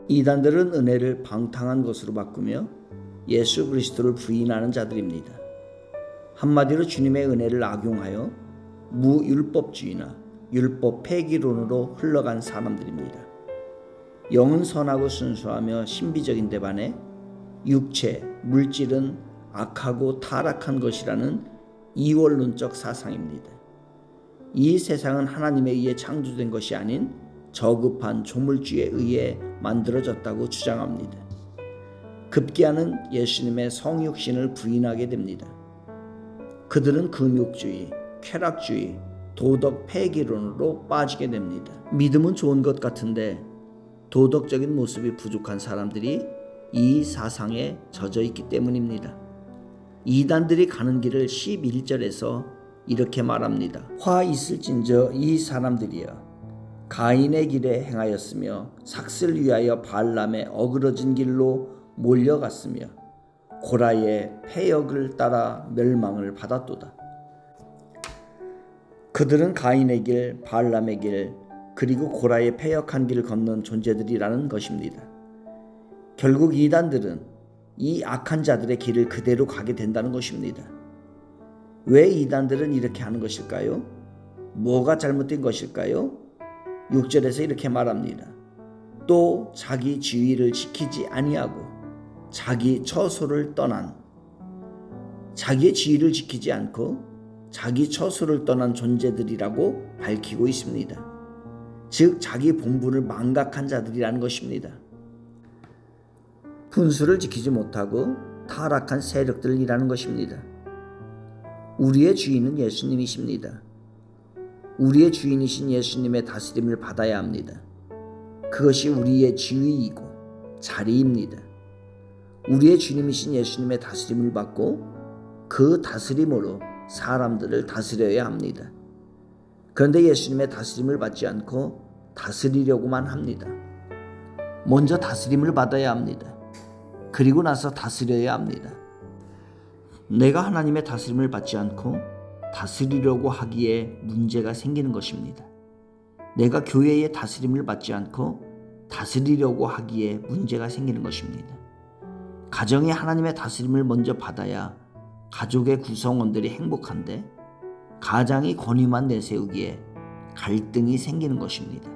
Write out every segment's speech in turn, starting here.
이단들은 은혜를 방탕한 것으로 바꾸며 예수 그리스도를 부인하는 자들입니다. 한마디로 주님의 은혜를 악용하여 무율법주의나 율법 폐기론으로 흘러간 사람들입니다. 영은 선하고 순수하며 신비적인 데 반해 육체, 물질은 악하고 타락한 것이라는 이원론적 사상입니다. 이 세상은 하나님에 의해 창조된 것이 아닌 저급한 조물주에 의해 만들어졌다고 주장합니다. 급기야는 예수님의 성육신을 부인하게 됩니다. 그들은 금욕주의, 쾌락주의, 도덕 폐기론으로 빠지게 됩니다. 믿음은 좋은 것 같은데 도덕적인 모습이 부족한 사람들이 이 사상에 젖어 있기 때문입니다. 이단들이 가는 길을 11절에서 이렇게 말합니다. 화 있을진저 이 사람들이여 가인의 길에 행하였으며 삭슬 위하여 발람의 어그러진 길로 몰려갔으며 고라의 패역을 따라 멸망을 받았도다. 그들은 가인의 길, 발람의 길, 그리고 고라의 패역한 길을 걷는 존재들이라는 것입니다. 결국 이단들은 이 악한 자들의 길을 그대로 가게 된다는 것입니다. 왜 이단들은 이렇게 하는 것일까요? 뭐가 잘못된 것일까요? 6절에서 이렇게 말합니다. 또 자기 지위를 지키지 아니하고 자기 처소를 떠난, 자기의 지위를 지키지 않고 자기 처소를 떠난 존재들이라고 밝히고 있습니다. 즉 자기 본분을 망각한 자들이라는 것입니다. 분수를 지키지 못하고 타락한 세력들이라는 것입니다. 우리의 주인은 예수님이십니다. 우리의 주인이신 예수님의 다스림을 받아야 합니다. 그것이 우리의 지위이고 자리입니다. 우리의 주님이신 예수님의 다스림을 받고 그 다스림으로 사람들을 다스려야 합니다. 그런데 예수님의 다스림을 받지 않고 다스리려고만 합니다. 먼저 다스림을 받아야 합니다. 그리고 나서 다스려야 합니다. 내가 하나님의 다스림을 받지 않고 다스리려고 하기에 문제가 생기는 것입니다. 내가 교회의 다스림을 받지 않고 다스리려고 하기에 문제가 생기는 것입니다. 가정이 하나님의 다스림을 먼저 받아야 가족의 구성원들이 행복한데 가장이 권위만 내세우기에 갈등이 생기는 것입니다.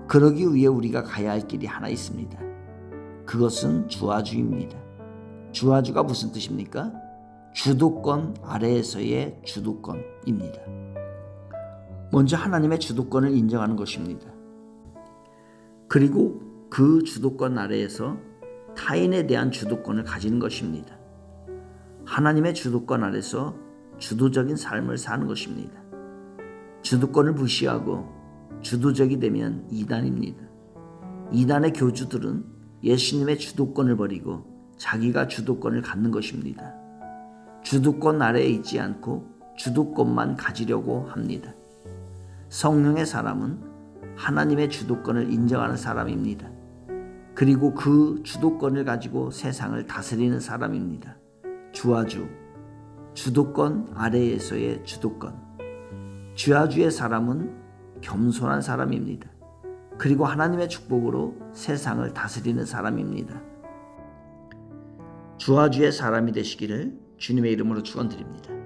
그러기 위해 우리가 가야 할 길이 하나 있습니다. 그것은 주화주입니다. 주화주가 무슨 뜻입니까? 주도권 아래에서의 주도권입니다. 먼저 하나님의 주도권을 인정하는 것입니다. 그리고 그 주도권 아래에서 타인에 대한 주도권을 가지는 것입니다. 하나님의 주도권 아래서 주도적인 삶을 사는 것입니다. 주도권을 무시하고 주도적이 되면 이단입니다. 이단의 교주들은 예수님의 주도권을 버리고 자기가 주도권을 갖는 것입니다. 주도권 아래에 있지 않고 주도권만 가지려고 합니다. 성령의 사람은 하나님의 주도권을 인정하는 사람입니다. 그리고 그 주도권을 가지고 세상을 다스리는 사람입니다. 주화주, 주도권 아래에서의 주도권. 주화주의 사람은 겸손한 사람입니다. 그리고 하나님의 축복으로 세상을 다스리는 사람입니다. 주화주의 사람이 되시기를 주님의 이름으로 축원드립니다.